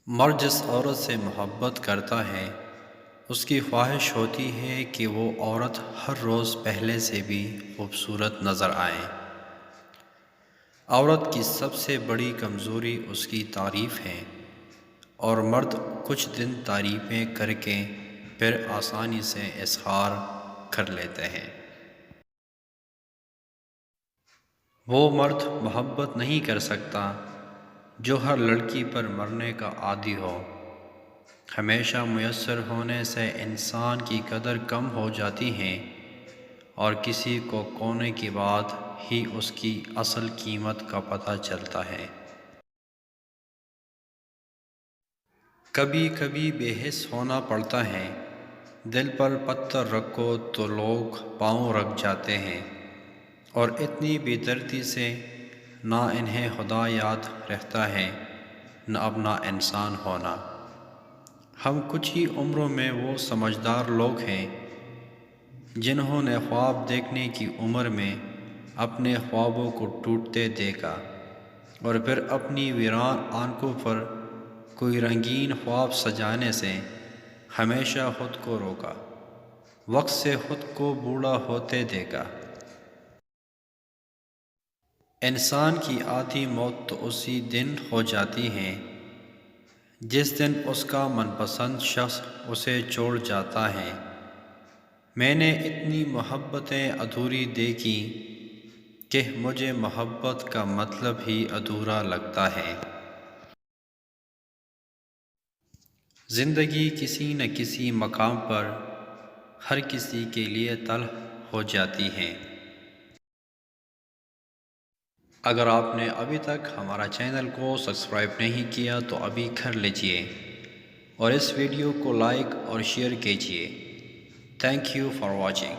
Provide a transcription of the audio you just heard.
مرد جس عورت سے محبت کرتا ہے اس کی خواہش ہوتی ہے کہ وہ عورت ہر روز پہلے سے بھی خوبصورت نظر آئے۔ عورت کی سب سے بڑی کمزوری اس کی تعریف ہے، اور مرد کچھ دن تعریفیں کر کے پھر آسانی سے اظہار کر لیتے ہیں۔ وہ مرد محبت نہیں کر سکتا جو ہر لڑکی پر مرنے کا عادی ہو۔ ہمیشہ میسر ہونے سے انسان کی قدر کم ہو جاتی ہے، اور کسی کو کھونے کے بعد ہی اس کی اصل قیمت کا پتہ چلتا ہے۔ کبھی کبھی بے حس ہونا پڑتا ہے، دل پر پتھر رکھو تو لوگ پاؤں رکھ جاتے ہیں، اور اتنی بے دردی سے نہ انہیں خدا یاد رہتا ہے نہ اپنا انسان ہونا۔ ہم کچھ ہی عمروں میں وہ سمجھدار لوگ ہیں جنہوں نے خواب دیکھنے کی عمر میں اپنے خوابوں کو ٹوٹتے دیکھا، اور پھر اپنی ویران آنکھوں پر کوئی رنگین خواب سجانے سے ہمیشہ خود کو روکا، وقت سے خود کو بوڑھا ہوتے دیکھا۔ انسان کی آدھی موت تو اسی دن ہو جاتی ہے جس دن اس کا من پسند شخص اسے چھوڑ جاتا ہے۔ میں نے اتنی محبتیں ادھوری دیکھی کہ مجھے محبت کا مطلب ہی ادھورا لگتا ہے۔ زندگی کسی نہ کسی مقام پر ہر کسی کے لیے تلخ ہو جاتی ہے۔ اگر آپ نے ابھی تک ہمارا چینل کو سبسکرائب نہیں کیا تو ابھی کر لیجئے، اور اس ویڈیو کو لائک اور شیئر کیجئے۔ Thank you for watching.